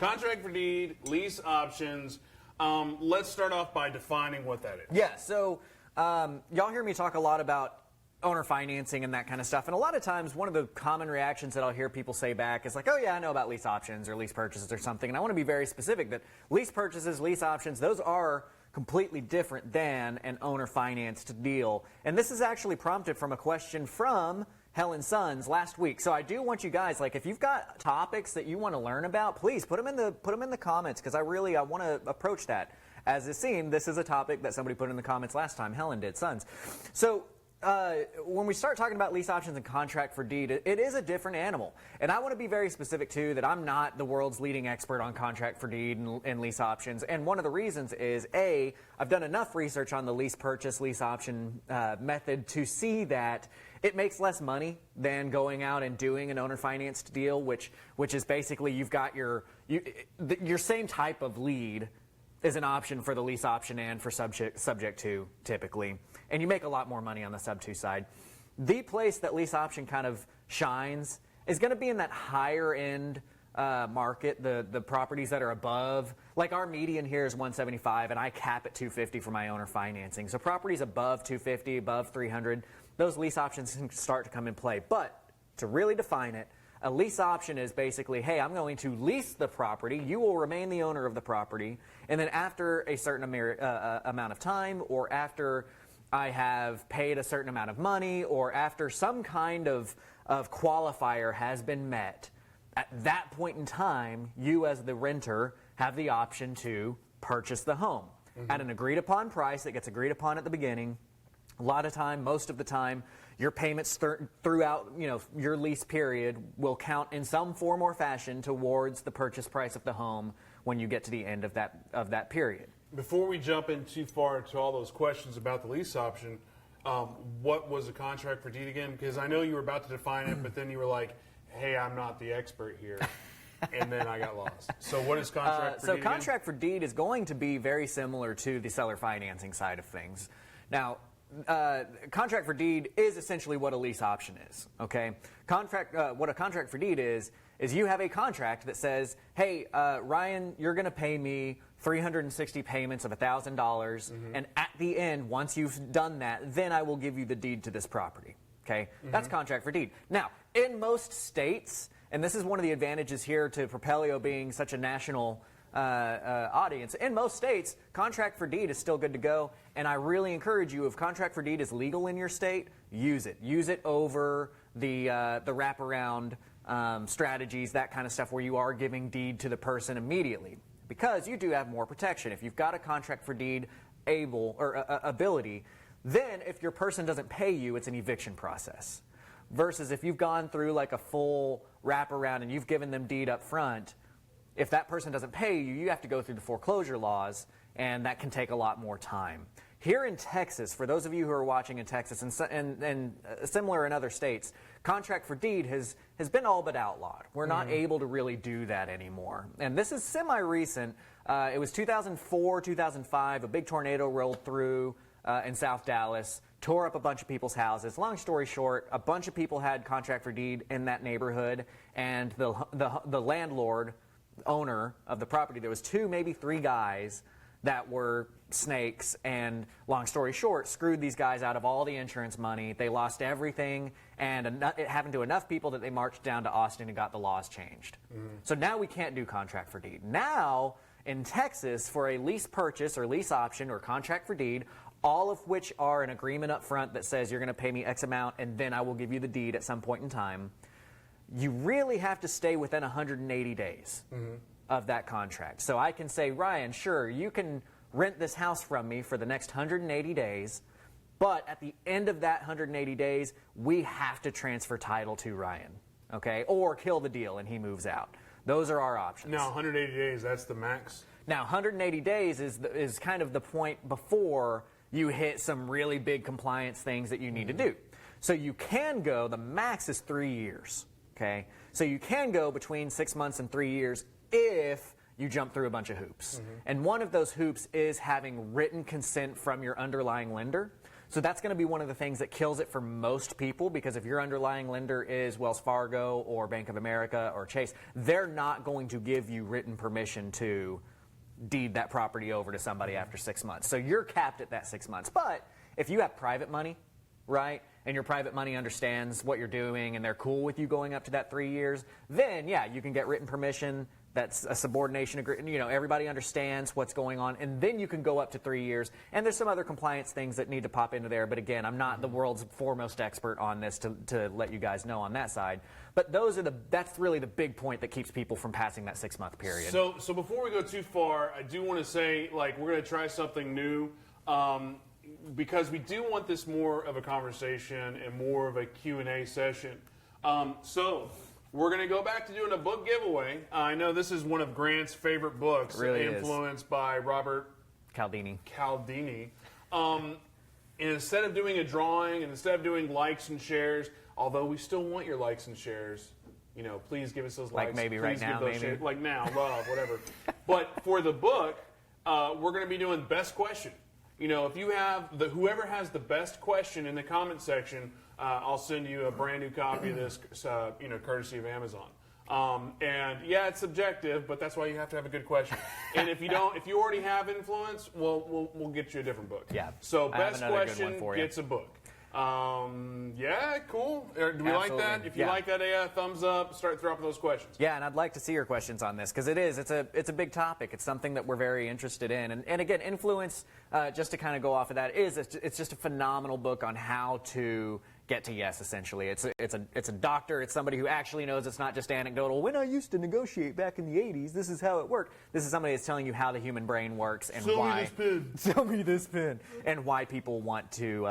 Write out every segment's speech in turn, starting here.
Contract for deed, lease options. Let's start off by defining what that is. Yeah, so y'all hear me talk a lot about owner financing and that kind of stuff. And a lot of times, one of the common reactions that I'll hear people say back is like, oh yeah, I know about lease options or lease purchases or something. And I want to be very specific that lease purchases, lease options, those are completely different than an owner financed deal. And this is actually prompted from a question from Helen Sons last week. So I do want you guys, like, if you've got topics that you want to learn about, please put them in the comments, because I want to approach that. As it seemed, this is a topic that somebody put in the comments last time. Helen did, Sons. So when we start talking about lease options and contract for deed, it is a different animal. And I want to be very specific, too, that I'm not the world's leading expert on contract for deed and lease options. And one of the reasons is, A, I've done enough research on the lease purchase, lease option method to see that it makes less money than going out and doing an owner financed deal, which is basically you've got your same type of lead is an option for the lease option and for subject to, typically. And you make a lot more money on the sub 2 side. The place that lease option kind of shines is going to be in that higher end market, the properties that are above. Like our median here is 175, and I cap at 250 for my owner financing. So properties above 250, above 300, those lease options can start to come in play. But to really define it, a lease option is basically, hey, I'm going to lease the property. You will remain the owner of the property. And then after a certain amount of time, or after I have paid a certain amount of money, or after some kind of qualifier has been met, at that point in time, you as the renter have the option to purchase the home at an agreed upon price that gets agreed upon at the beginning. A lot of time, most of the time, your payments throughout your lease period will count in some form or fashion towards the purchase price of the home when you get to the end of that period. Before we jump in too far into all those questions about the lease option, what was a contract for deed again? Because I know you were about to define it, but then you were like, hey, I'm not the expert here. And then I got lost. So what is contract for deed again? Contract for deed is going to be very similar to the seller financing side of things. Now, contract for deed is essentially what a lease option is. Okay, what a contract for deed is you have a contract that says, hey, Ryan, you're going to pay me 360 payments of $1,000, and at the end, once you've done that, then I will give you the deed to this property. Okay, that's contract for deed. Now, in most states, and this is one of the advantages here to Propelio being such a national audience. In most states, contract for deed is still good to go, and I really encourage you, if contract for deed is legal in your state, use it. Use it over the wraparound strategies, that kind of stuff, where you are giving deed to the person immediately, because you do have more protection. If you've got a contract for deed ability, then if your person doesn't pay you, it's an eviction process. Versus if you've gone through like a full wraparound and you've given them deed up front, if that person doesn't pay you, you have to go through the foreclosure laws, and that can take a lot more time. Here in Texas, for those of you who are watching in Texas and similar in other states, contract for deed has been all but outlawed. We're not able to really do that anymore. And this is semi-recent. It was 2004, 2005, a big tornado rolled through in South Dallas, tore up a bunch of people's houses. Long story short, a bunch of people had contract for deed in that neighborhood, and the landlord, owner of the property, there was 2, maybe 3 guys that were snakes, and long story short, screwed these guys out of all the insurance money. They lost everything, and it happened to enough people that they marched down to Austin and got the laws changed. So now we can't do contract for deed. Now, in Texas, for a lease purchase or lease option or contract for deed, all of which are an agreement up front that says you're going to pay me X amount and then I will give you the deed at some point in time, you really have to stay within 180 days of that contract. So I can say, Ryan, sure, you can rent this house from me for the next 180 days, but at the end of that 180 days, we have to transfer title to Ryan, okay? Or kill the deal and he moves out. Those are our options. Now, 180 days, that's the max? Now, 180 days is kind of the point before you hit some really big compliance things that you need to do. So you can go, the max is 3 years. Okay, so you can go between 6 months and 3 years if you jump through a bunch of hoops. And one of those hoops is having written consent from your underlying lender. So that's going to be one of the things that kills it for most people, because if your underlying lender is Wells Fargo or Bank of America or Chase, they're not going to give you written permission to deed that property over to somebody after 6 months. So you're capped at that 6 months. But if you have private money, right, and your private money understands what you're doing and they're cool with you going up to that 3 years, then yeah, you can get written permission. That's a subordination agreement. You know, everybody understands what's going on, and then you can go up to 3 years. And there's some other compliance things that need to pop into there. But again, I'm not the world's foremost expert on this to let you guys know on that side. But that's really the big point that keeps people from passing that 6 month period. So before we go too far, I do want to say, like, we're going to try something new. Because we do want this more of a conversation and more of a Q&A session. So we're going to go back to doing a book giveaway. I know this is one of Grant's favorite books, really influenced by Robert Cialdini. And instead of doing a drawing and instead of doing likes and shares, although we still want your likes and shares, you know, please give us those likes. Like maybe please right now, maybe. Shares. Like now, love, whatever. But for the book, we're going to be doing best question. You know, if you have whoever has the best question in the comment section, I'll send you a brand new copy of this, you know, courtesy of Amazon. And yeah, it's subjective, but that's why you have to have a good question. And if you already have influence, we'll get you a different book. Yeah. So best question gets a book. Yeah, cool. Do we like that? If you like that, thumbs up. Start throwing those questions. Yeah, and I'd like to see your questions on this, because it's a big topic. It's something that we're very interested in. And again, influence, just to kind of go off of that, it's just a phenomenal book on how to get to yes, essentially. It's a doctor. It's somebody who actually knows. It's not just anecdotal. When I used to negotiate back in the 80s, this is how it worked. This is somebody that's telling you how the human brain works and why. Sell me this pen. And why people want to,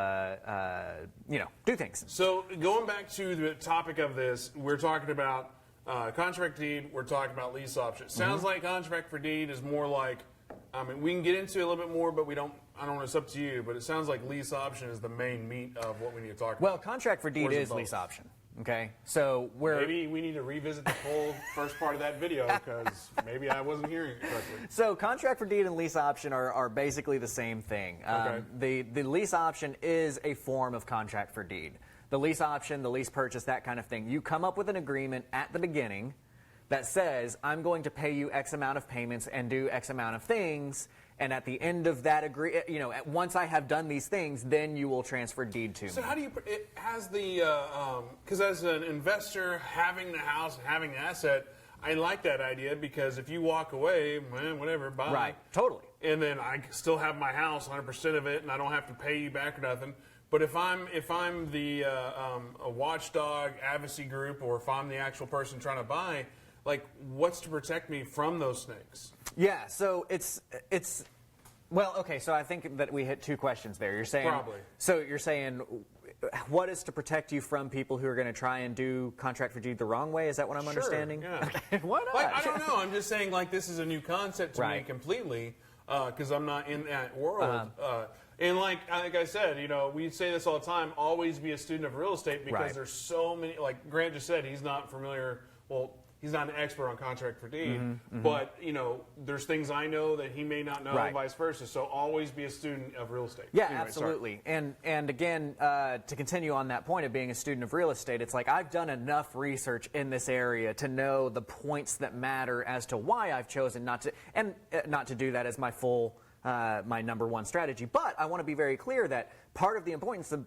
do things. So going back to the topic of this, we're talking about contract deed. We're talking about lease option. Sounds like contract for deed is more like, I mean, we can get into it a little bit more, but I don't know, it's up to you, but it sounds like lease option is the main meat of what we need to talk about. Well, contract for deed is lease option. Okay, so maybe we need to revisit the whole first part of that video, because maybe I wasn't hearing it correctly. So contract for deed and lease option are basically the same thing. Okay. The lease option is a form of contract for deed. The lease option, the lease purchase, that kind of thing. You come up with an agreement at the beginning that says, I'm going to pay you X amount of payments and do X amount of things, and at the end of that once I have done these things, then you will transfer deed to me. So how do you, it has the, because as an investor, having the house, having the asset, I like that idea, because if you walk away, whatever, bye. Right, totally. And then I still have my house, 100% of it, and I don't have to pay you back or nothing. But if I'm the a watchdog advocacy group, or if I'm the actual person trying to buy, like, what's to protect me from those snakes? Yeah, so well, okay, so I think that we hit two questions there. You're saying, probably. So you're saying, what is to protect you from people who are going to try and do contract for deed the wrong way? Is that what I'm understanding? Yeah. Okay, why not? Like, I don't know. I'm just saying, like, this is a new concept to me completely, because I'm not in that world. And like I said, you know, we say this all the time, always be a student of real estate, because there's so many, like Grant just said, he's not familiar, well, he's not an expert on contract for deed, but, you know, there's things I know that he may not know, and vice versa. So always be a student of real estate. Yeah, anyway, absolutely. Sorry. And again, to continue on that point of being a student of real estate, it's like I've done enough research in this area to know the points that matter as to why I've chosen not to do that as my full my number one strategy. But I want to be very clear that part of the importance is so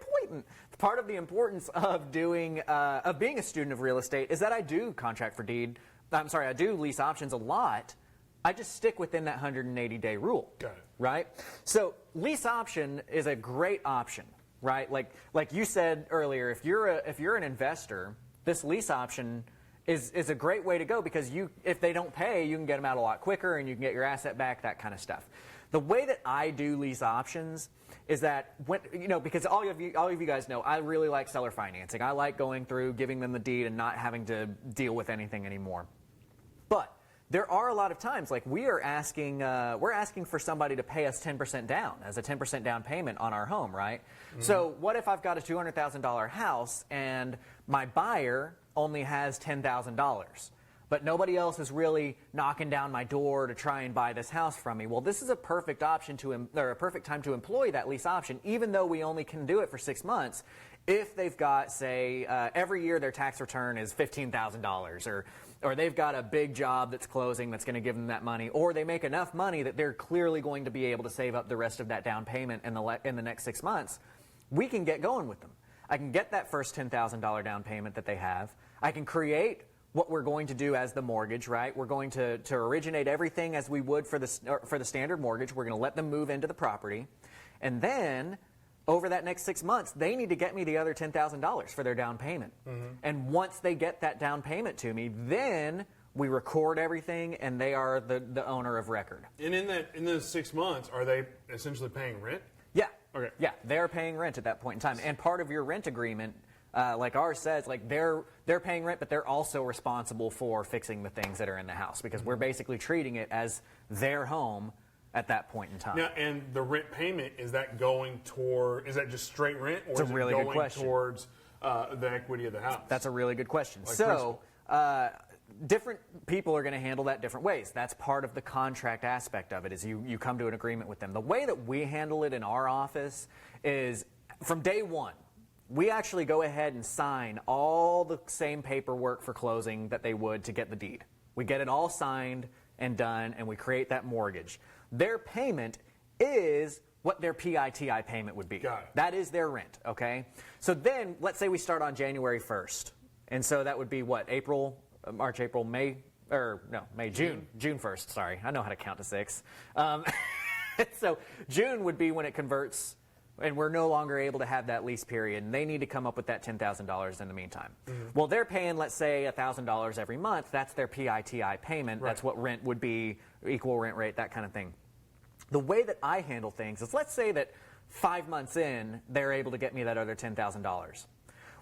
important. Part of the importance of being a student of real estate is that I do contract for deed. I do lease options a lot. I just stick within that 180-day rule. Got it. Right? So lease option is a great option, right? Like you said earlier, if you're an investor, this lease option is a great way to go, because if they don't pay, you can get them out a lot quicker and you can get your asset back, that kind of stuff. The way that I do lease options is that because all of you guys know, I really like seller financing. I like going through, giving them the deed, and not having to deal with anything anymore. But there are a lot of times, like we're asking for somebody to pay us 10% down as a 10% down payment on our home, right? So what if I've got a $200,000 house and my buyer only has $10,000, but nobody else is really knocking down my door to try and buy this house from me. Well, this is a perfect option or a perfect time to employ that lease option, even though we only can do it for 6 months. If they've got, say, every year their tax return is $15,000, or they've got a big job that's closing that's going to give them that money, or they make enough money that they're clearly going to be able to save up the rest of that down payment in the next 6 months, we can get going with them. I can get that first $10,000 down payment that they have. I can create what we're going to do as the mortgage, right? We're going to originate everything as we would for the standard mortgage. We're going to let them move into the property. And then over that next 6 months, they need to get me the other $10,000 for their down payment. And once they get that down payment to me, then we record everything, and they are the owner of record. And in those 6 months, are they essentially paying rent? Yeah. Okay. Yeah, they're paying rent at that point in time. And part of your rent agreement, like ours says, like they're paying rent, but they're also responsible for fixing the things that are in the house, because we're basically treating it as their home at that point in time. Now, and the rent payment, is that just straight rent, or It's a is really it good going question. towards the equity of the house? That's a really good question. Like So, different people are going to handle that different ways. That's part of the contract aspect of it, is you come to an agreement with them. The way that we handle it in our office is from day one, we actually go ahead and sign all the same paperwork for closing that they would to get the deed. We get it all signed and done, and we create that mortgage. Their payment is what their PITI payment would be. Got it. That is their rent, okay? So then, let's say we start on January 1st. And so that would be what, March, April, May, June 1st, sorry. I know how to count to 6. So June would be when it converts, and we're no longer able to have that lease period, and they need to come up with that $10,000 in the meantime. Well, they're paying, let's say, $1,000 every month. That's their PITI payment. Right. That's what rent would be, equal rent rate, that kind of thing. The way that I handle things is, let's say that 5 months in, they're able to get me that other $10,000.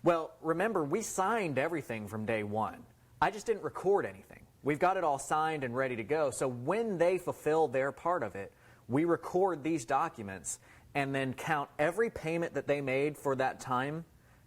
Well, remember, we signed everything from day one. I just didn't record anything. We've got it all signed and ready to go. So when they fulfill their part of it, we record these documents and then count every payment that they made for that time,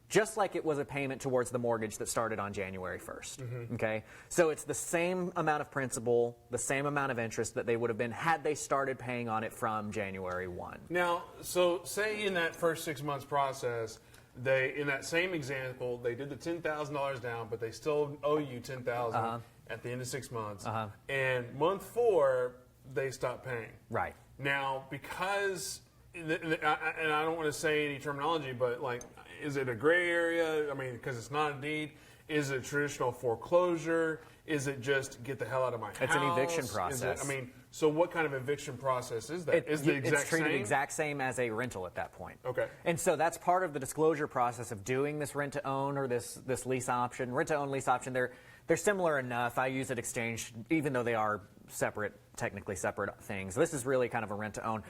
just like it was a payment towards the mortgage that started on January 1st. Okay? So it's the same amount of principal, the same amount of interest that they would have been had they started paying on it from January 1. Now, so say in that first 6 months process, in that same example, they did the $10,000 down, but they still owe you $10,000 at the end of 6 months. And month 4, they stop paying. Right. Now, because, and I don't want to say any terminology, but like, is it a gray area? I mean, because it's not a deed. Is it a traditional foreclosure? Is it just get the hell out of my house? It's an eviction process. So what kind of eviction process is that? Is the exact it's treated same? exact same as a rental at that point. Okay. And so that's part of the disclosure process of doing this rent-to-own or this lease option. Rent-to-own, lease option, they're similar enough. I use it exchange, even though they are technically separate things. This is really kind of a rent-to-own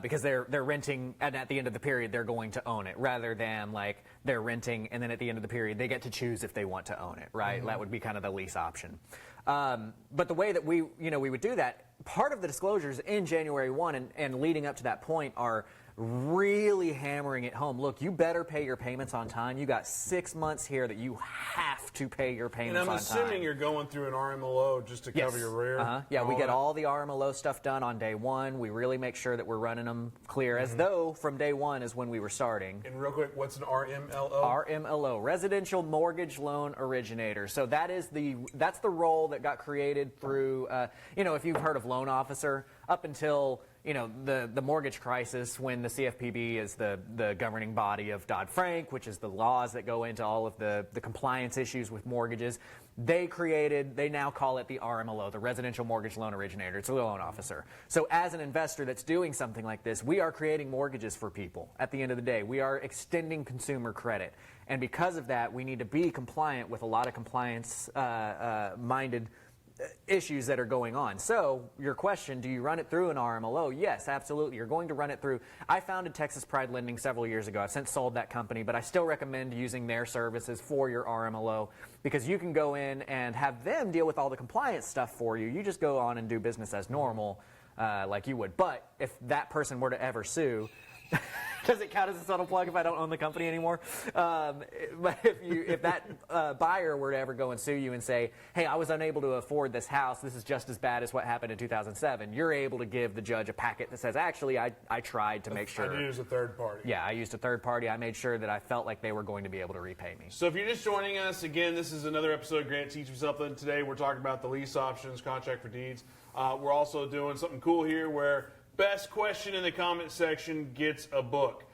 because they're renting, and at the end of the period, they're going to own it, rather than like they're renting, and then at the end of the period, they get to choose if they want to own it, right? That would be kind of the lease option. But the way that we would do that, part of the disclosures in January 1 and leading up to that point are really hammering it home. Look, you better pay your payments on time. You got 6 months here that you have to pay your payments on time. And I'm assuming you're going through an RMLO just to cover your rear. Yeah, we get all the RMLO stuff done on day 1. We really make sure that we're running them clear, as though from day 1 is when we were starting. And real quick, what's an RMLO? RMLO, Residential Mortgage Loan Originator. So that's the role that got created through, if you've heard of loan officer, up until the mortgage crisis, when the CFPB is the governing body of Dodd-Frank, which is the laws that go into all of the compliance issues with mortgages. They now call it the RMLO, the Residential Mortgage Loan Originator. It's a loan officer. So as an investor that's doing something like this, we are creating mortgages for people. At the end of the day, we are extending consumer credit. And because of that, we need to be compliant with a lot of compliance-minded issues that are going on. So your question, do you run it through an RMLO? Yes, absolutely. You're going to run it through. I founded Texas Pride Lending several years ago. I've since sold that company, but I still recommend using their services for your RMLO, because you can go in and have them deal with all the compliance stuff for you. You just go on and do business as normal, like you would. But if that person were to ever sue, Does it count as a subtle plug if I don't own the company anymore? But if that buyer were to ever go and sue you and say, hey, I was unable to afford this house, this is just as bad as what happened in 2007, you're able to give the judge a packet that says, actually, I tried to make sure. I used a third party. Yeah, I used a third party. I made sure that I felt like they were going to be able to repay me. So if you're just joining us, again, this is another episode of Grant Teach Me Something. Today we're talking about the lease options, contract for deeds. We're also doing something cool here where best question in the comment section gets a book.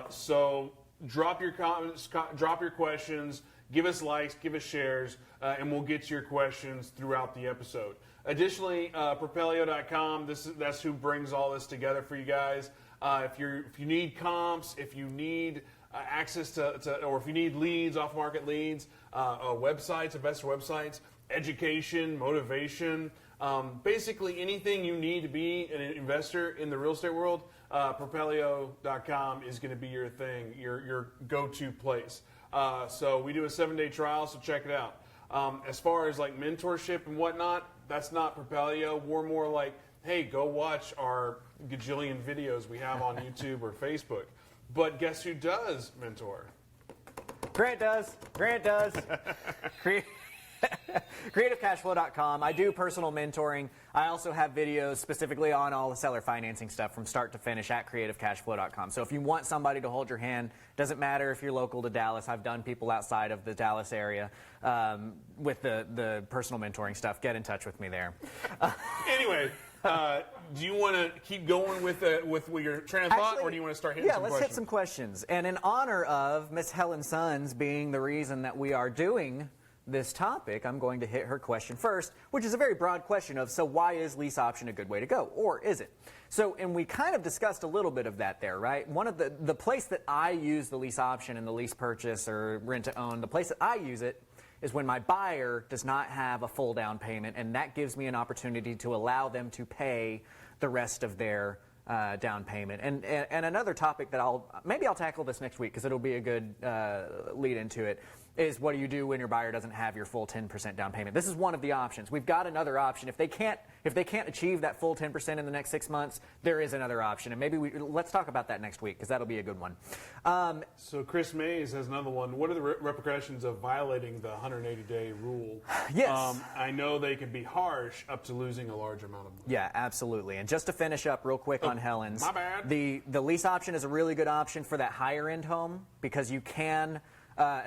So drop your comments, drop your questions, give us likes, give us shares, and we'll get to your questions throughout the episode. Additionally, Propelio.com, that's who brings all this together for you guys. If you need comps, if you need access to, or if you need leads, off-market leads, websites, investor websites, education, motivation, basically anything you need to be an investor in the real estate world, Propelio.com is going to be your thing, your go-to place. So we do a 7-day trial, so check it out. As far as like mentorship and whatnot, that's not Propelio. We're more like, hey, go watch our gajillion videos we have on YouTube or Facebook. But guess who does mentor? Grant does. CreativeCashflow.com. I do personal mentoring. I also have videos specifically on all the seller financing stuff from start to finish at CreativeCashflow.com. So if you want somebody to hold your hand, doesn't matter if you're local to Dallas. I've done people outside of the Dallas area with the personal mentoring stuff. Get in touch with me there. Anyway, do you want to keep going with your train of thought, or do you want to start hitting some questions? Yeah, let's hit some questions. And in honor of Miss Helen Sons being the reason that we are doing this topic, I'm going to hit her question first, which is a very broad question of, so why is lease option a good way to go, or is it? So, and we kind of discussed a little bit of that there, right? One of the place that I use the lease option and the lease purchase or rent to own, the place that I use it is when my buyer does not have a full down payment, and that gives me an opportunity to allow them to pay the rest of their down payment. And another topic that I'll tackle this next week because it'll be a good lead into it, is what do you do when your buyer doesn't have your full 10% down payment? This is one of the options. We've got another option. If they can't achieve that full 10% in the next 6 months, there is another option. And maybe let's talk about that next week because that'll be a good one. So Chris Mays has another one. What are the repercussions of violating the 180-day rule? Yes. I know they can be harsh up to losing a large amount of money. Yeah, absolutely. And just to finish up real quick on Helen's. My bad. The lease option is a really good option for that higher end home because you can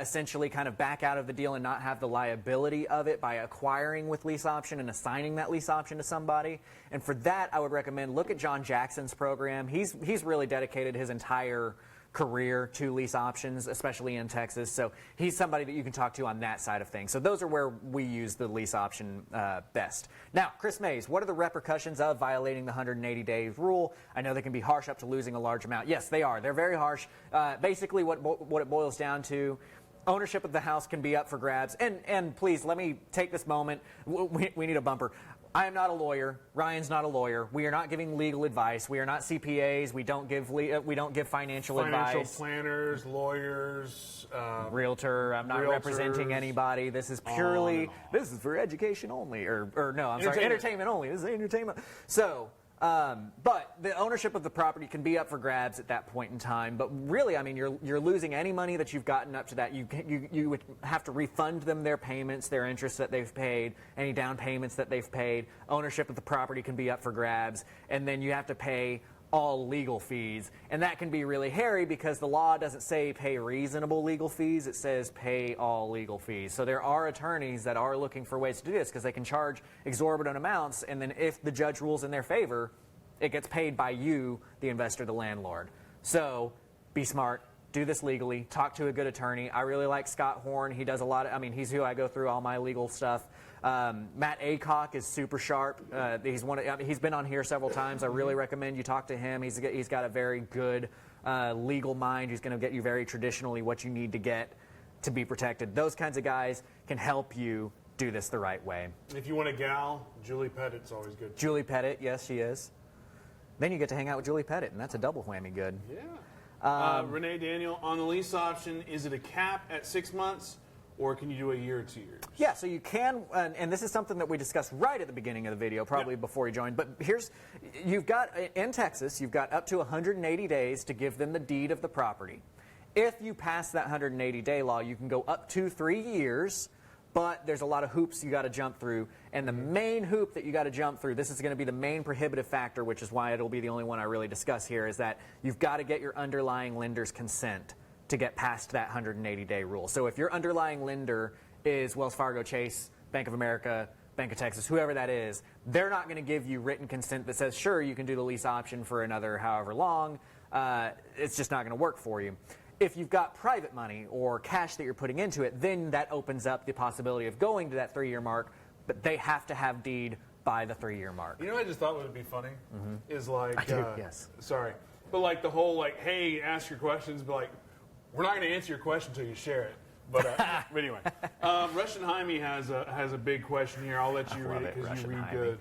essentially kind of back out of the deal and not have the liability of it by acquiring with lease option and assigning that lease option to somebody. And for that, I would recommend look at John Jackson's program. He's really dedicated his entire career to lease options, especially in Texas. So he's somebody that you can talk to on that side of things. So those are where we use the lease option best. Now, Chris Mays, what are the repercussions of violating the 180-day rule? I know they can be harsh up to losing a large amount. Yes, they are. They're very harsh. Basically, what it boils down to, ownership of the house can be up for grabs. And please, let me take this moment. We need a bumper. I am not a lawyer. Ryan's not a lawyer. We are not giving legal advice. We are not CPAs. We don't give financial advice. Financial planners, lawyers, realtor. I'm not representing anybody. This is purely this is for education only, or no, I'm sorry, entertainment only. This is entertainment. So. But the ownership of the property can be up for grabs at that point in time. But really, I mean, you're losing any money that you've gotten up to that. You would have to refund them their payments, their interest that they've paid, any down payments that they've paid. Ownership of the property can be up for grabs, and then you have to pay all legal fees, and that can be really hairy because the law doesn't say pay reasonable legal fees, it says pay all legal fees. So there are attorneys that are looking for ways to do this because they can charge exorbitant amounts, and then if the judge rules in their favor, it gets paid by you, the investor, the landlord. So be smart. Do this legally. Talk to a good attorney. I really like Scott Horn. He does a lot of, he's who I go through all my legal stuff. Matt Aycock is super sharp. He's been on here several times. I really recommend you talk to him. He's got a very good legal mind. He's going to get you very traditionally what you need to get to be protected. Those kinds of guys can help you do this the right way. If you want a gal, Julie Pettit's always good. Julie Pettit, yes, she is. Then you get to hang out with Julie Pettit, and that's a double whammy good. Yeah. Renee Daniel, on the lease option, is it a cap at 6 months, or can you do a year or 2 years? Yeah, so you can, and this is something that we discussed right at the beginning of the video, probably before you joined, but you've got, in Texas, you've got up to 180 days to give them the deed of the property. If you pass that 180-day law, you can go up to 3 years, but there's a lot of hoops you got to jump through, and the main hoop that you got to jump through, this is going to be the main prohibitive factor, which is why it'll be the only one I really discuss here, is that you've got to get your underlying lender's consent to get past that 180-day rule. So if your underlying lender is Wells Fargo, Chase, Bank of America, Bank of Texas, whoever that is, they're not going to give you written consent that says, sure, you can do the lease option for another however long. It's just not going to work for you. If you've got private money or cash that you're putting into it, then that opens up the possibility of going to that 3-year mark, but they have to have deed by the 3-year mark. You know what I just thought would be funny? Is like, I do, yes. Sorry. But like the whole like, hey, ask your questions, but like, we're not going to answer your question until you share it. But anyway, Russian Jaime has a big question here. I'll let you read it because you read good.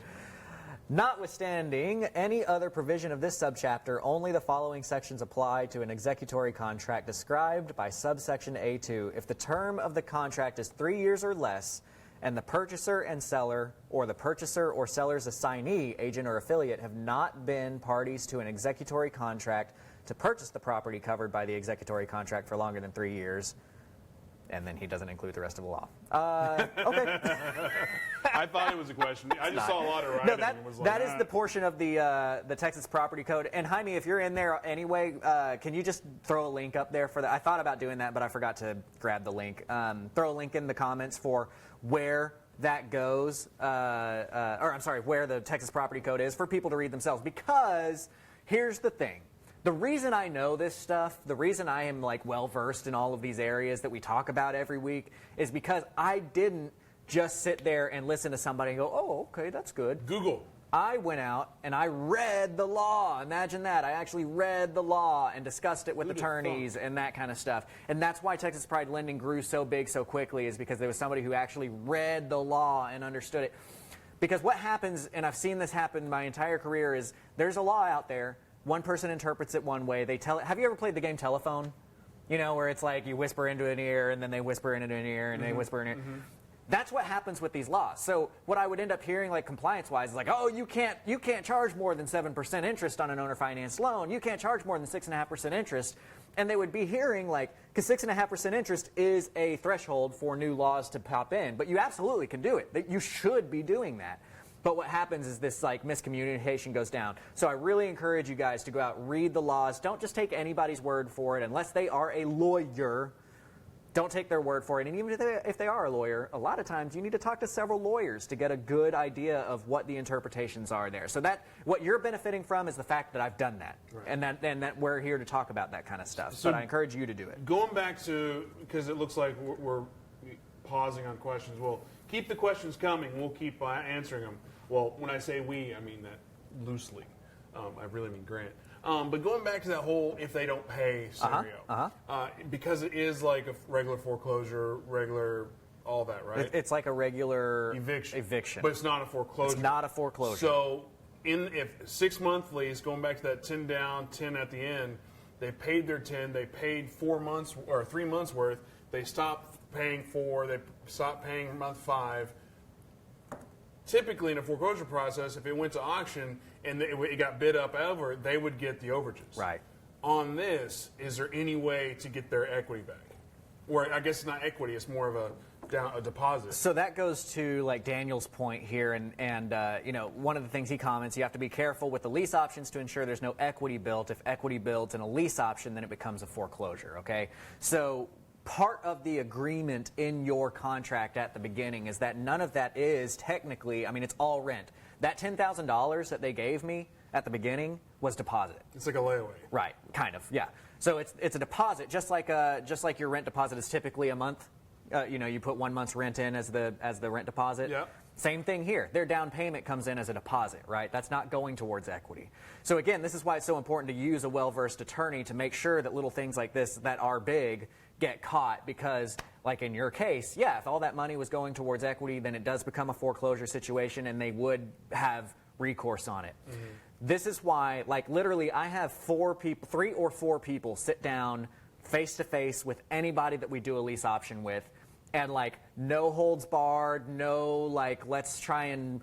Notwithstanding any other provision of this subchapter, only the following sections apply to an executory contract described by subsection A2. If the term of the contract is 3 years or less, and the purchaser and seller, or the purchaser or seller's assignee, agent or affiliate, have not been parties to an executory contract to purchase the property covered by the executory contract for longer than 3 years, and then he doesn't include the rest of the law. Okay. I thought it was a question. I just saw a lot of writing. No, that is the portion of the Texas Property Code. And Jaime, if you're in there anyway, can you just throw a link up there for that? I thought about doing that, but I forgot to grab the link. Throw a link in the comments for where that goes, where the Texas Property Code is for people to read themselves. Because here's the thing. The reason I know this stuff, the reason I am like well-versed in all of these areas that we talk about every week is because I didn't just sit there and listen to somebody and go, oh, okay, that's good. Google. I went out and I read the law. Imagine that. I actually read the law and discussed it with attorneys and that kind of stuff. And that's why Texas Pride Lending grew so big so quickly, is because there was somebody who actually read the law and understood it. Because what happens, and I've seen this happen my entire career, is there's a law out there. One person interprets it one way. They tell it. Have you ever played the game Telephone? You know, where it's like you whisper into an ear and then they whisper into an ear and they whisper in it. That's what happens with these laws. So what I would end up hearing, like compliance-wise, is like, oh, you can't charge more than 7% interest on an owner-financed loan. You can't charge more than 6.5% interest. And they would be hearing like, because 6.5% interest is a threshold for new laws to pop in. But you absolutely can do it. You should be doing that. But what happens is this like miscommunication goes down. So I really encourage you guys to go out, read the laws. Don't just take anybody's word for it unless they are a lawyer. Don't take their word for it. And even if they are a lawyer, a lot of times you need to talk to several lawyers to get a good idea of what the interpretations are there. So that what you're benefiting from is the fact that I've done that, right. and that we're here to talk about that kind of stuff. So but I encourage you to do it. Going back to, because it looks like we're pausing on questions. Well, keep the questions coming. We'll keep answering them. Well, when I say we, I mean that loosely. I really mean Grant. But going back to that whole if they don't pay scenario, because it is like a regular foreclosure, regular all that, right? It's like a regular eviction. But it's not a foreclosure. It's not a foreclosure. So if 6 month lease, going back to that 10 down, 10 at the end, they paid their 10, they paid 4 months or 3 months worth, they stopped paying 4, they stopped paying month 5. Typically, in a foreclosure process, if it went to auction and it got bid up over, they would get the overages. Right. On this, is there any way to get their equity back? Or I guess it's not equity; it's more of a deposit. So that goes to like Daniel's point here, and you know, one of the things he comments, you have to be careful with the lease options to ensure there's no equity built. If equity built in a lease option, then it becomes a foreclosure. Okay, so. Part of the agreement in your contract at the beginning is that none of that is technically, I mean, it's all rent. That $10,000 that they gave me at the beginning was deposit. It's like a layaway. Right, kind of, yeah. So it's a deposit, just like your rent deposit is typically a month. You know, you put 1 month's rent in as the rent deposit. Yeah. Same thing here. Their down payment comes in as a deposit, right? That's not going towards equity. So again, this is why it's so important to use a well-versed attorney to make sure that little things like this that are big get caught, because like in your case, yeah, if all that money was going towards equity, then it does become a foreclosure situation and they would have recourse on it. Mm-hmm. This is why, like literally, I have 3 or 4 people sit down face to face with anybody that we do a lease option with, and like no holds barred, no like let's try and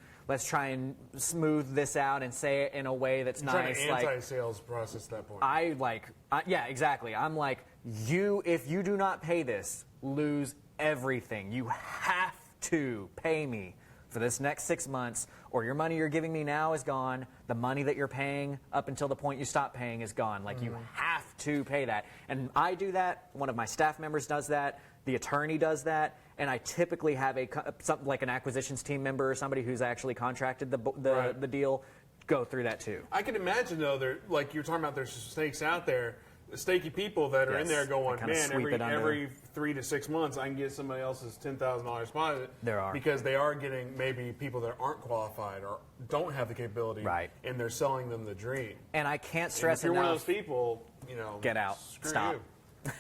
smooth this out and say it in a way that's You're nice. trying to anti-sales process at that point. Yeah, exactly. I'm like, if you do not pay this, lose everything. You have to pay me for this next 6 months, or your money you're giving me now is gone. The money that you're paying up until the point you stop paying is gone. Like, you have to pay that. And I do that. One of my staff members does that. The attorney does that. And I typically have something like an acquisitions team member or somebody who's actually contracted the deal go through that too. I can imagine, though, like you're talking about, there's snakes out there, snaky people that are in there going, man, every 3 to 6 months I can get somebody else's $10,000 deposit. There are. Because they are getting maybe people that aren't qualified or don't have the capability. Right. And they're selling them the dream. And I can't stress enough. If you're enough, one of those people, get out. Stop. You.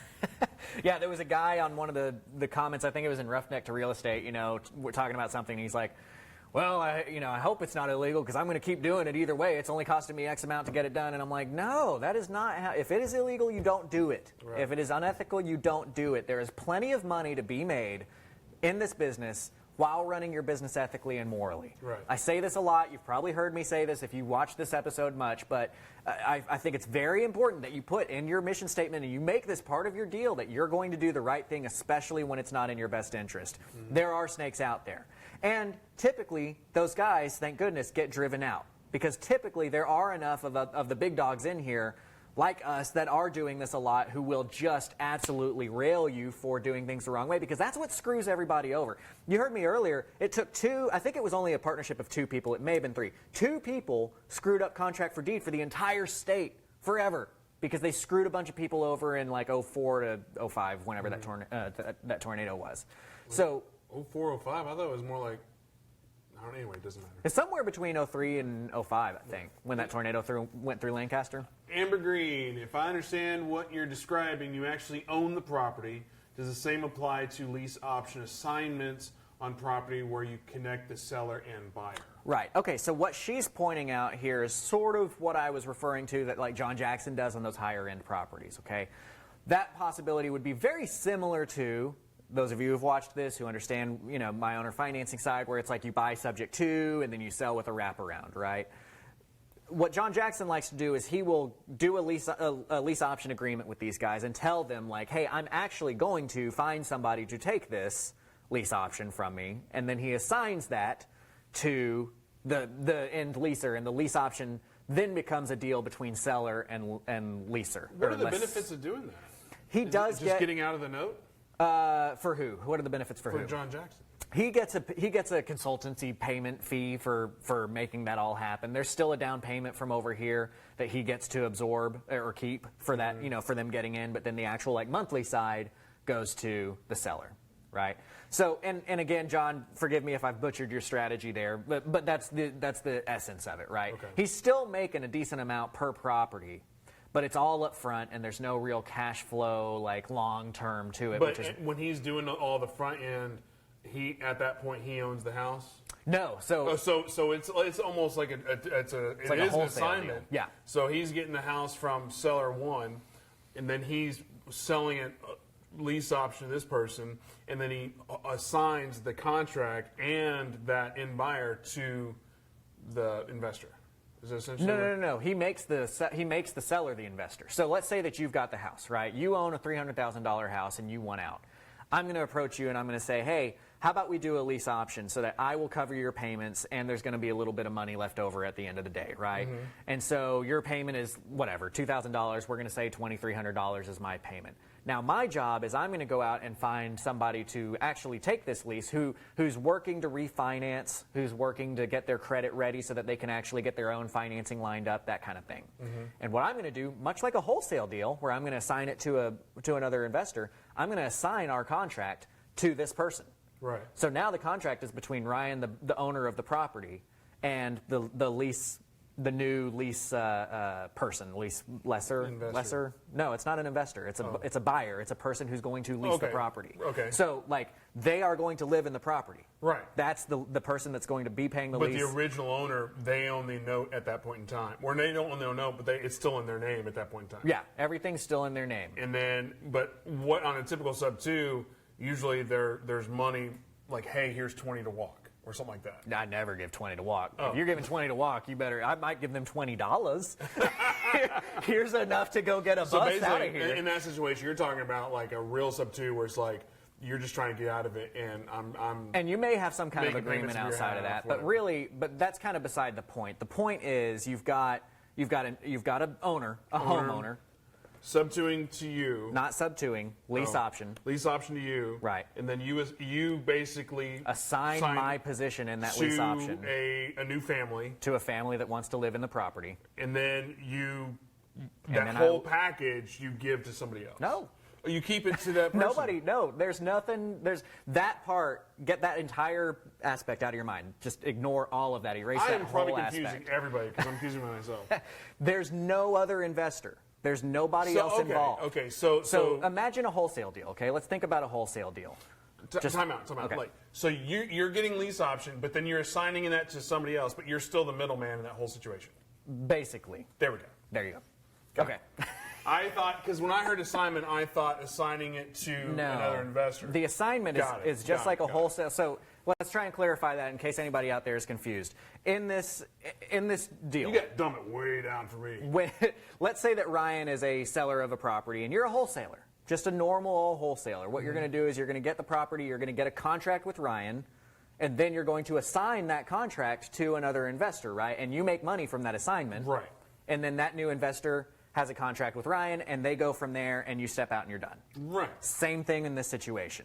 Yeah, there was a guy on one of the comments, I think it was in Roughneck to Real Estate, we're talking about something, and he's like, well, I hope it's not illegal because I'm going to keep doing it either way. It's only costing me X amount to get it done. And I'm like, no, that is not how. If it is illegal, you don't do it. Right. If it is unethical, you don't do it. There is plenty of money to be made in this business while running your business ethically and morally. Right. I say this a lot. You've probably heard me say this if you watch this episode much, but I think it's very important that you put in your mission statement and you make this part of your deal that you're going to do the right thing, especially when it's not in your best interest. Mm-hmm. There are snakes out there. And typically, those guys, thank goodness, get driven out. Because typically, there are enough of the big dogs in here, like us, that are doing this a lot, who will just absolutely rail you for doing things the wrong way, because that's what screws everybody over. You heard me earlier, it took I think it was only a partnership of 2 people, it may have been 3. 2 people screwed up contract for deed for the entire state forever, because they screwed a bunch of people over in like 04 to 05, whenever that tornado was. So 04, 05, I thought it was more like, I don't know, anyway, it doesn't matter. It's somewhere between 03 and 05, I think, when that tornado went through Lancaster. Amber Green, if I understand what you're describing, you actually own the property. Does the same apply to lease option assignments on property where you connect the seller and buyer? Right. Okay, so what she's pointing out here is sort of what I was referring to that like John Jackson does on those higher end properties, okay? That possibility would be very similar to those of you who've watched this, who understand, my owner financing side, where it's like you buy subject to and then you sell with a wraparound, right? What John Jackson likes to do is he will do a lease option agreement with these guys and tell them, like, hey, I'm actually going to find somebody to take this lease option from me, and then he assigns that to the end leaser, and the lease option then becomes a deal between seller and leaser. What are the benefits of doing that? He does just getting out of the note? For who? What are the benefits for who? For John Jackson. He gets a consultancy payment fee for making that all happen. There's still a down payment from over here that he gets to absorb or keep for that, for them getting in. But then the actual like monthly side goes to the seller, right? So and again, John, forgive me if I've butchered your strategy there, but that's the essence of it, right? Okay. He's still making a decent amount per property, but it's all up front, and there's no real cash flow, like, long-term to it. But when he's doing all the front end, at that point, he owns the house? No. So it's almost like it is an assignment. Deal. Yeah. So he's getting the house from seller 1, and then he's selling it, lease option to this person, and then he assigns the contract and that end buyer to the investor. Is that essentially No. He makes the seller the investor. So let's say that you've got the house, right? You own a $300,000 house and you want out. I'm going to approach you and I'm going to say, hey, how about we do a lease option so that I will cover your payments and there's going to be a little bit of money left over at the end of the day, right? Mm-hmm. And so your payment is whatever, $2,000. We're going to say $2,300 is my payment. Now, my job is I'm going to go out and find somebody to actually take this lease who's working to refinance, who's working to get their credit ready so that they can actually get their own financing lined up, that kind of thing. Mm-hmm. And what I'm going to do, much like a wholesale deal where I'm going to assign it to another investor, I'm going to assign our contract to this person. Right. So now the contract is between Ryan, the owner of the property, and the lease. The new lease person, lease lesser. No, it's not an investor. It's a buyer. It's a person who's going to lease the property. Okay. So like they are going to live in the property. Right. That's the person that's going to be paying the lease. But the original owner, they own the note at that point in time, or they don't own the note, but it's still in their name at that point in time. Yeah, everything's still in their name. And then, but what on a typical sub 2, usually there's money like, hey, here's 20 to walk or something like that. I never give 20 to walk. If you're giving 20 to walk, I might give them $20. Here's enough to go get a bus out of here. In that situation, you're talking about like a real sub-2 where it's like, you're just trying to get out of it, and and you may have some kind of agreement outside of that, but that's kind of beside the point. The point is you've got an owner, a homeowner, sub-2ing to you, not sub-2ing, lease option, lease option to you, right? And then you basically assign my position in that lease option a new family, to a family that wants to live in the property, and then that whole package you give to somebody else. No. You keep it to that person. There's nothing, there's that part, get that entire aspect out of your mind. Just ignore all of that, erase that whole aspect. I am probably confusing everybody because I'm confusing myself. There's no other investor. There's nobody else involved. Okay, so imagine a wholesale deal, okay? Let's think about a wholesale deal. Time out. Okay. Like, so you're getting lease option, but then you're assigning that to somebody else, but you're still the middleman in that whole situation. Basically. There we go. There you go. Okay. I thought, because when I heard assignment, I thought assigning it to another investor. The assignment is just like a wholesale. So let's try and clarify that in case anybody out there is confused. In this deal, you got to dumb it way down for me. Let's say that Ryan is a seller of a property and you're a wholesaler, just a normal wholesaler. What you're going to do is you're going to get the property, you're going to get a contract with Ryan, and then you're going to assign that contract to another investor, right? And you make money from that assignment. Right. And then that new investor has a contract with Ryan, and they go from there, and you step out and you're done. Right. Same thing in this situation,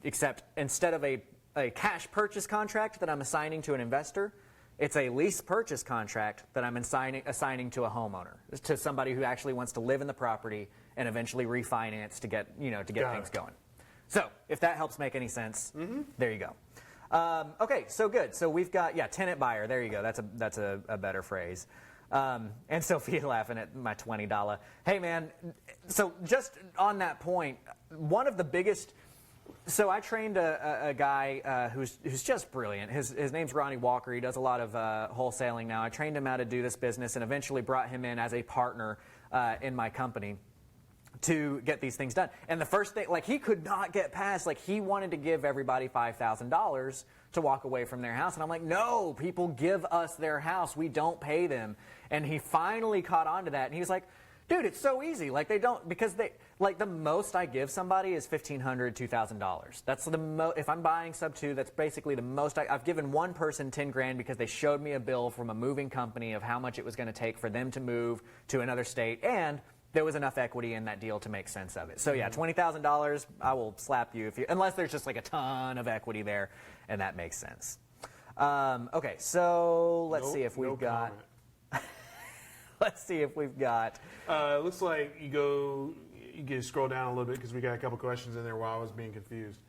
except instead of a cash purchase contract that I'm assigning to an investor, it's a lease purchase contract that I'm assigning to a homeowner, to somebody who actually wants to live in the property and eventually refinance to get things going. So if that helps make any sense, there you go. Okay, so good. So we've got tenant buyer. There you go. That's a better phrase. And Sophia laughing at my $20. Hey man, so just on that point, one of the biggest. So I trained a guy who's just brilliant. His name's Ronnie Walker. He does a lot of wholesaling now. I trained him how to do this business and eventually brought him in as a partner in my company to get these things done. And the first thing, like, he could not get past, like, he wanted to give everybody $5,000 to walk away from their house. And I'm like, no, people give us their house. We don't pay them. And he finally caught on to that. And he was like, dude, it's so easy. Like, they don't, because they, like, the most I give somebody is $1,500, $2,000. That's the most, if I'm buying sub-2, that's basically the most I've given one person 10 grand because they showed me a bill from a moving company of how much it was going to take for them to move to another state. And there was enough equity in that deal to make sense of it. So yeah, $20,000, I will slap you unless there's just like a ton of equity there, and that makes sense. Okay, so let's see if we've got. Let's see if we've got. Looks like you can scroll down a little bit because we got a couple questions in there while I was being confused.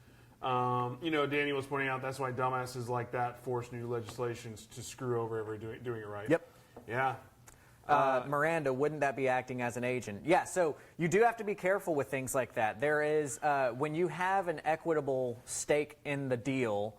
Danny was pointing out that's why dumbasses like that force new legislations to screw over everybody doing it right. Yep. Yeah. Miranda, wouldn't that be acting as an agent? Yeah, so you do have to be careful with things like that. There is, when you have an equitable stake in the deal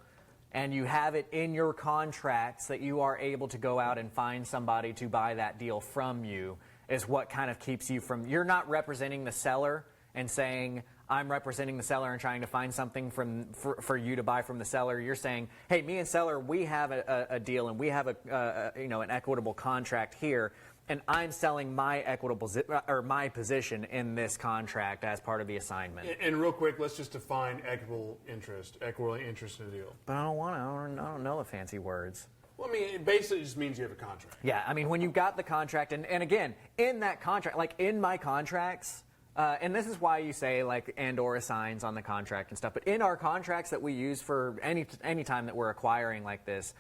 and you have it in your contracts that you are able to go out and find somebody to buy that deal from you, is what kind of keeps you from, you're not representing the seller and saying, I'm representing the seller and trying to find something for you to buy from the seller. You're saying, hey, me and seller, we have a deal and we have an equitable contract here, and I'm selling my equitable or my position in this contract as part of the assignment. And real quick, let's just define equitable interest in a deal. But I don't know the fancy words. Well, I mean, it basically just means you have a contract. Yeah, I mean, when you've got the contract, and again, in that contract, like in my contracts, and this is why you say like and/or assigns on the contract and stuff. But in our contracts that we use for any time that we're acquiring like this,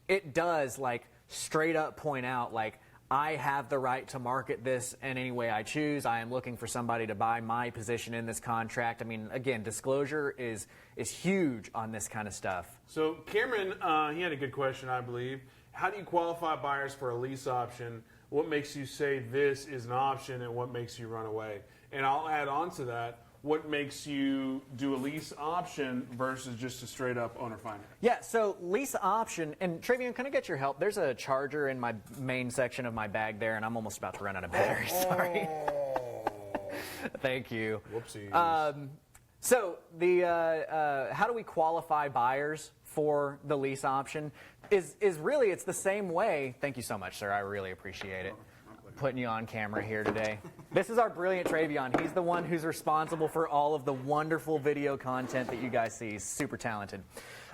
it does like straight up point out like, I have the right to market this in any way I choose. I am looking for somebody to buy my position in this contract. I mean, again, disclosure is huge on this kind of stuff. So Cameron, he had a good question, I believe. How do you qualify buyers for a lease option? What makes you say this is an option, and what makes you run away? And I'll add on to that, what makes you do a lease option versus just a straight up owner finance? Yeah, so lease option, and Travian, can I get your help? There's a charger in my main section of my bag there, and I'm almost about to run out of battery. Sorry. Thank you. Whoopsies. So the how do we qualify buyers for the lease option is really it's the same way. Thank you so much, sir. I really appreciate it. Putting you on camera here today. This is our brilliant Travion. He's the one who's responsible for all of the wonderful video content that you guys see. He's super talented.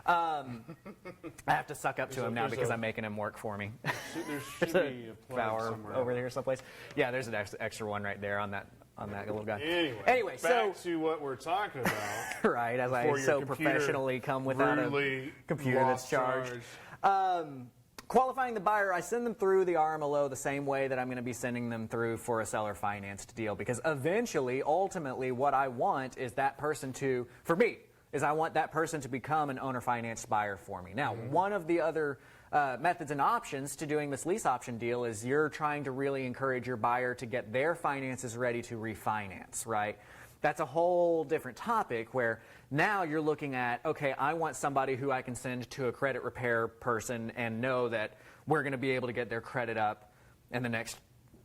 I have to suck up to him now because I'm making him work for me. There should be a plug somewhere over there someplace. Yeah, there's an extra one right there on that little guy. Anyway, back to what we're talking about. Right, as I so professionally come without a computer that's charged. Qualifying the buyer, I send them through the RMLO the same way that I'm going to be sending them through for a seller financed deal, because eventually, ultimately, what I want is that person to, for me, is I want that person to become an owner financed buyer for me. Now, one of the other methods and options to doing this lease option deal is you're trying to really encourage your buyer to get their finances ready to refinance, right? That's a whole different topic where now you're looking at, okay, I want somebody who I can send to a credit repair person and know that we're going to be able to get their credit up in the next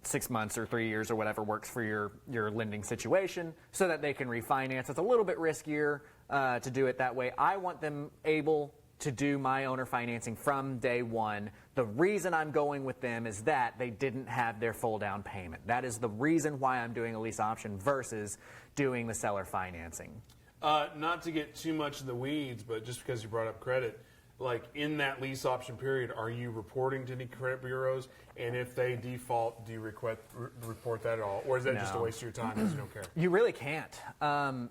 6 months or 3 years or whatever works for your lending situation so that they can refinance. It's a little bit riskier to do it that way. I want them able to do my owner financing from day one. The reason I'm going with them is that they didn't have their full down payment. That is the reason why I'm doing a lease option versus doing the seller financing. Not to get too much in the weeds, but just because you brought up credit, like in that lease option period, are you reporting to any credit bureaus? And if they default, do you report that at all? Or is that just a waste of your time because you don't care? You really can't.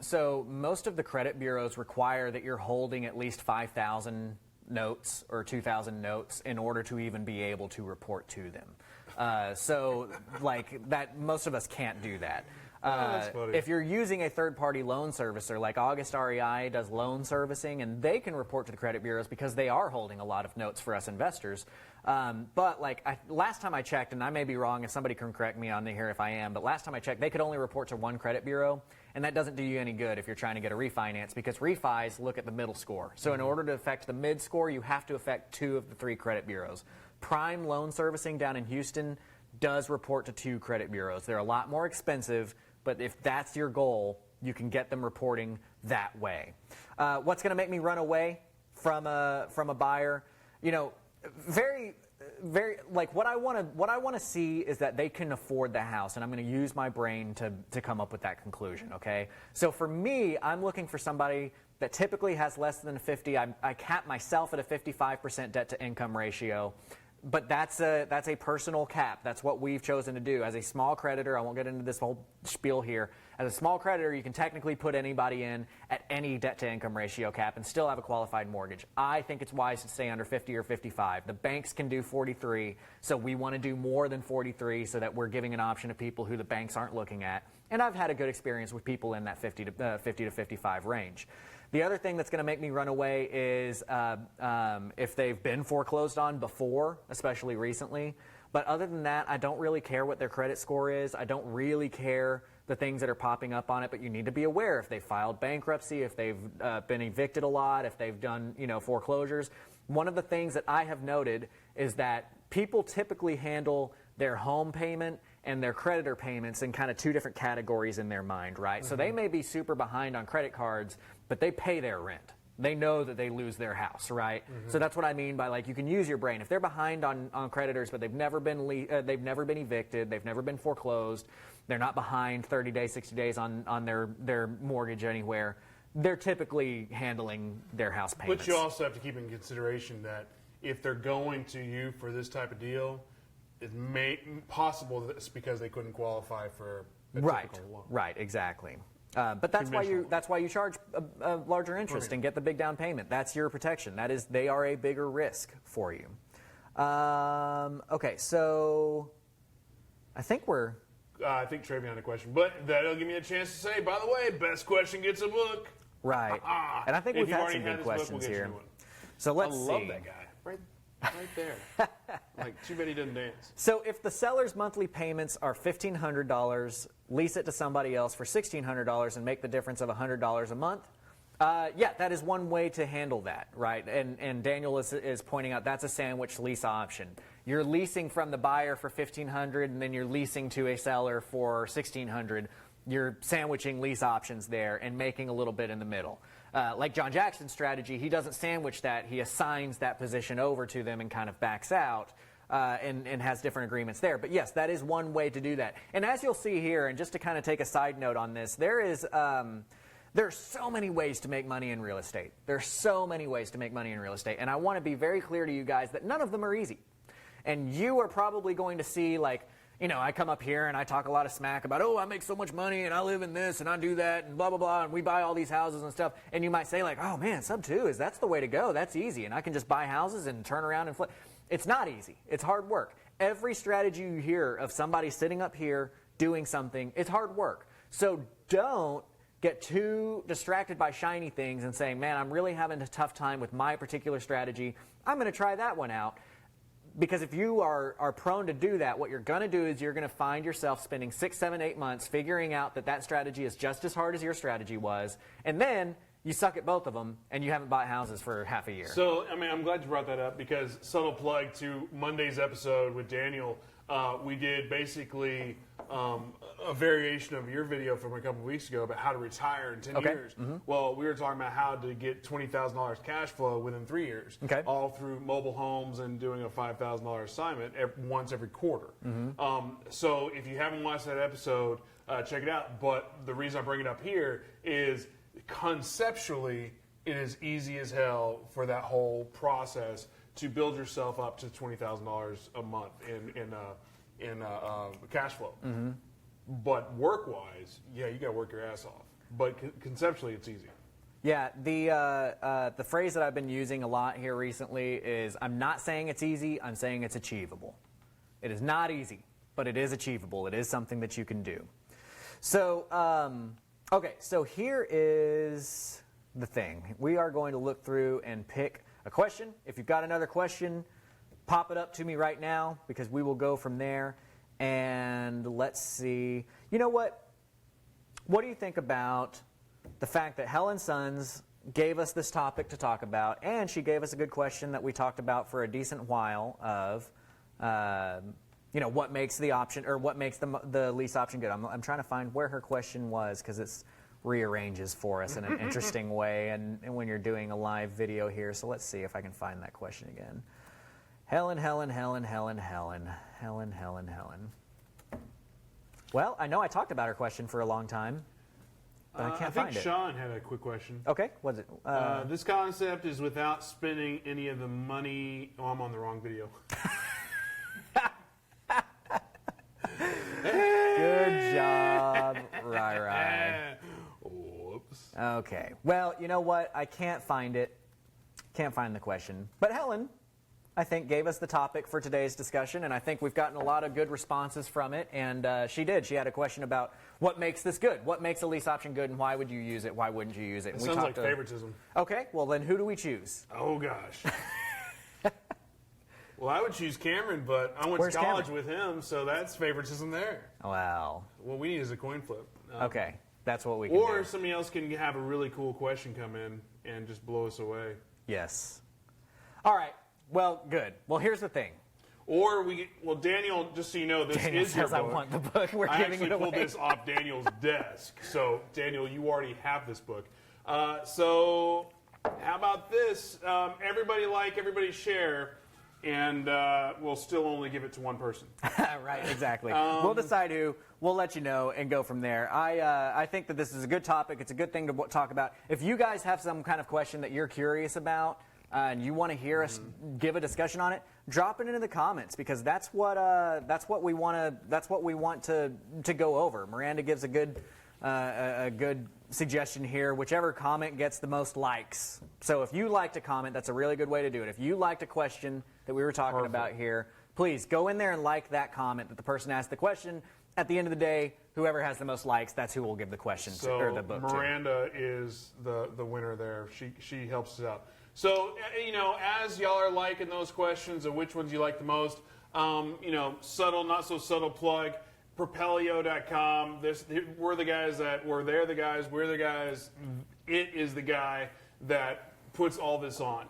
So most of the credit bureaus require that you're holding at least 5,000 notes or 2,000 notes in order to even be able to report to them. So like that, most of us can't do that. If you're using a third-party loan servicer, like August REI does loan servicing, and they can report to the credit bureaus because they are holding a lot of notes for us investors. But like last time I checked, and I may be wrong, if somebody can correct me on here if I am, but last time I checked, they could only report to one credit bureau, and that doesn't do you any good if you're trying to get a refinance because refis look at the middle score. So in order to affect the mid score, you have to affect 2 of the 3 credit bureaus. Prime Loan Servicing down in Houston does report to 2 credit bureaus. They're a lot more expensive, but if that's your goal, you can get them reporting that way. What's going to make me run away from a buyer? You know, very like what I want to see is that they can afford the house, and I'm going to use my brain to come up with that conclusion. Okay, so for me, I'm looking for somebody that typically has less than 50. I cap myself at a 55% debt to income ratio. But that's a personal cap. That's what we've chosen to do. As a small creditor, I won't get into this whole spiel here. As a small creditor, you can technically put anybody in at any debt-to-income ratio cap and still have a qualified mortgage. I think it's wise to stay under 50 or 55. The banks can do 43, so we want to do more than 43 so that we're giving an option to people who the banks aren't looking at. And I've had a good experience with people in that 50 to 55 range. The other thing that's going to make me run away is if they've been foreclosed on before, especially recently. But other than that, I don't really care what their credit score is. I don't really care the things that are popping up on it, but you need to be aware if they filed bankruptcy, if they've been evicted a lot, if they've done foreclosures. One of the things that I have noted is that people typically handle their home payment and their creditor payments in kind of 2 different categories in their mind, right? So they may be super behind on credit cards, but they pay their rent. They know that they lose their house, right? So that's what I mean by, like, you can use your brain. If they're behind on creditors, but they've never been evicted, they've never been foreclosed, they're not behind 30 days, 60 days on their mortgage anywhere, they're typically handling their house payments. But you also have to keep in consideration that if they're going to you for this type of deal, it's possible that it's because they couldn't qualify for a typical loan. Right, exactly. But that's why you charge a larger interest and get the big down payment. That's your protection. They are a bigger risk for you. Okay, so I think I think Travion had a question, but that'll give me a chance to say, by the way, best question gets a book. Right. And I think we've had some good questions here. So let's see. I love that guy. Right there. Like, too bad he didn't dance. So if the seller's monthly payments are $1,500, lease it to somebody else for $1,600 and make the difference of $100 a month, yeah, that is one way to handle that, right? And Daniel is pointing out that's a sandwich lease option. You're leasing from the buyer for $1,500 and then you're leasing to a seller for $1,600. you're sandwiching lease options there and making a little bit in the middle. Like John Jackson's strategy, he doesn't sandwich that. He assigns that position over to them and kind of backs out and has different agreements there. But yes, that is one way to do that. And as you'll see here, and just to kind of take a side note on this, there's so many ways to make money in real estate. There's so many ways to make money in real estate. And I want to be very clear to you guys that none of them are easy. And you are probably going to see, like, you know, I come up here and I talk a lot of smack about, oh, I make so much money and I live in this and I do that and blah, blah, blah, and we buy all these houses and stuff. And you might say, like, oh, man, sub 2 that's the way to go. That's easy. And I can just buy houses and turn around and flip. It's not easy. It's hard work. Every strategy you hear of somebody sitting up here doing something, it's hard work. So don't get too distracted by shiny things and saying, man, I'm really having a tough time with my particular strategy. I'm going to try that one out. Because if you are prone to do that, what you're going to do is you're going to find yourself spending 6, 7, 8 months figuring out that strategy is just as hard as your strategy was. And then you suck at both of them and you haven't bought houses for half a year. So, I mean, I'm glad you brought that up because subtle plug to Monday's episode with Daniel, we did basically a variation of your video from a couple of weeks ago about how to retire in 10 years. Mm-hmm. Well, we were talking about how to get $20,000 cash flow within 3 years, all through mobile homes and doing a $5,000 assignment once every quarter. Mm-hmm. So if you haven't watched that episode, check it out. But the reason I bring it up here is conceptually, it is easy as hell for that whole process to build yourself up to $20,000 a month in cash flow. Mm-hmm. But work-wise, yeah, you got to work your ass off. But conceptually, it's easy. Yeah, the phrase that I've been using a lot here recently is, I'm not saying it's easy, I'm saying it's achievable. It is not easy, but it is achievable. It is something that you can do. So, okay, so here is the thing. We are going to look through and pick a question. If you've got another question, pop it up to me right now because we will go from there. And let's see. You know what? What do you think about the fact that Helen Sons gave us this topic to talk about, and she gave us a good question that we talked about for a decent while of, you know, what makes the option or what makes the lease option good? I'm trying to find where her question was because it's rearranges for us in an interesting way, and when you're doing a live video here. So let's see if I can find that question again. Helen. Well, I know I talked about her question for a long time, but I can't find it. I think Sean had a quick question. Okay, what's it? This concept is without spending any of the money. Oh, I'm on the wrong video. Good job, Rai. Whoops. Okay. Well, you know what? I can't find it. Can't find the question. But Helen, I think, gave us the topic for today's discussion, and I think we've gotten a lot of good responses from it. And she did. She had a question about what makes this good. What makes a lease option good, and why would you use it? Why wouldn't you use it? It sounds like favoritism. Okay. Well, then who do we choose? Oh, gosh. Well, I would choose Cameron, but I went Where's to college Cameron? with him, so that's favoritism there. Wow. What we need is a coin flip. Okay. That's what we can do. Or somebody else can have a really cool question come in and just blow us away. Yes. All right. Well, good. Well, here's the thing. Or Daniel, just so you know, this Daniel is your says book. I want the book. We're I giving actually it away. pulled this off Daniel's desk. So, Daniel, you already have this book. So, how about this? Everybody like, everybody share, and we'll still only give it to one person. Right, exactly. We'll decide who. We'll let you know and go from there. I think that this is a good topic. It's a good thing to talk about. If you guys have some kind of question that you're curious about and you want to hear us give a discussion on it, drop it into the comments because that's what we want to go over. Miranda gives a good suggestion here. Whichever comment gets the most likes. So if you liked a comment, that's a really good way to do it. If you liked a question that we were talking about here, please go in there and like that comment that the person asked the question. At the end of the day, whoever has the most likes, that's who will give the question to, or the book Miranda is the winner there. She helps us out. So, you know, as y'all are liking those questions of which ones you like the most, you know, subtle, not so subtle plug, Propelio.com. We're the guys. It is the guy that puts all this on.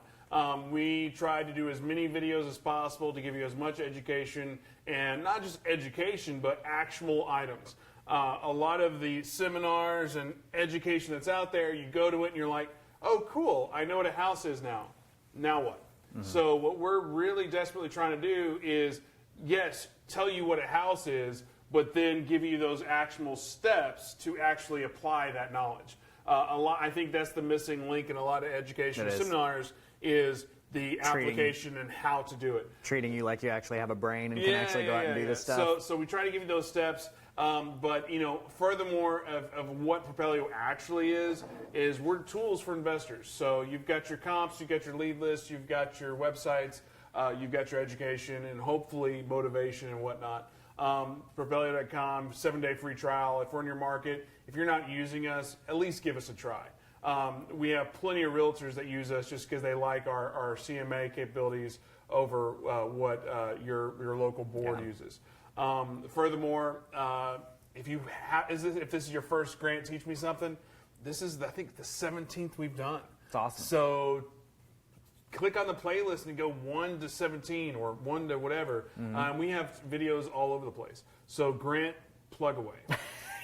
We try to do as many videos as possible to give you as much education, and not just education, but actual items. A lot of the seminars and education that's out there, you go to it and you're like, oh, cool, I know what a house is now. Now what? So what we're really desperately trying to do is, yes, tell you what a house is, but then give you those actionable steps to actually apply that knowledge. I think that's the missing link in a lot of education seminars is the application and how to do it. Treating you like you actually have a brain and can actually go out and do this stuff. So we try to give you those steps. But furthermore of what Propelio actually is we're tools for investors. So you've got your comps, you've got your lead lists, you've got your websites, you've got your education, and hopefully motivation and whatnot. Propelio.com, 7-day free trial. If we're in your market, if you're not using us, at least give us a try. We have plenty of realtors that use us just because they like our CMA capabilities over what your local board uses. Furthermore, if this is your first Grant Teach Me Something, this is, I think, the 17th we've done. It's awesome. So click on the playlist and go 1 to 17 or 1 to whatever. We have videos all over the place. So Grant, plug away.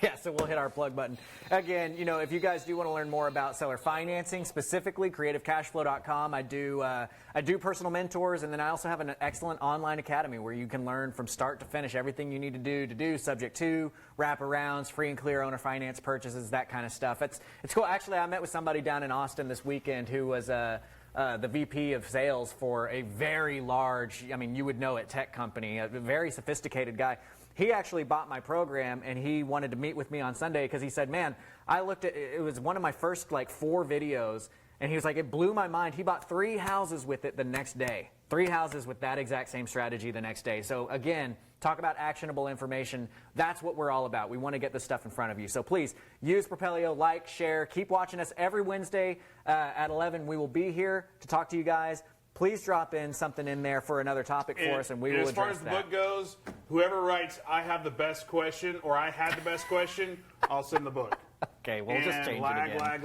Yeah, so we'll hit our plug button. Again, if you guys do want to learn more about seller financing, specifically creativecashflow.com, I do personal mentors, and then I also have an excellent online academy where you can learn from start to finish everything you need to do subject to, wraparounds, free and clear owner finance purchases, that kind of stuff. It's cool. Actually, I met with somebody down in Austin this weekend who was the VP of sales for a very large, you would know it, tech company, a very sophisticated guy. He actually bought my program, and he wanted to meet with me on Sunday because he said, man, I looked at it was one of my first 4 videos, and he was like, it blew my mind. He bought 3 houses with it the next day. 3 houses with that exact same strategy the next day. So again, talk about actionable information. That's what we're all about. We want to get this stuff in front of you. So please use Propelio, like, share, keep watching us every Wednesday at 11. We will be here to talk to you guys. Please drop in something in there for another topic for us, and we will address that. As far as the book goes, whoever writes, I have the best question, or I had the best question, I'll send the book. Okay, we'll just change it again. Lag.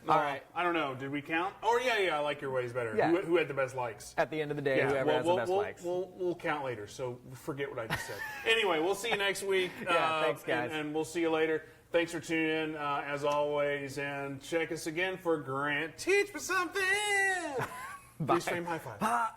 All right. I don't know. Did we count? Oh, yeah, I like your ways better. Yeah. Who had the best likes? At the end of the day, whoever has the best likes. We'll count later, so forget what I just said. Anyway, we'll see you next week. Thanks, guys. And we'll see you later. Thanks for tuning in, as always, and check us again for Grant Teach Me Something! Bye. Please frame high five. Bye.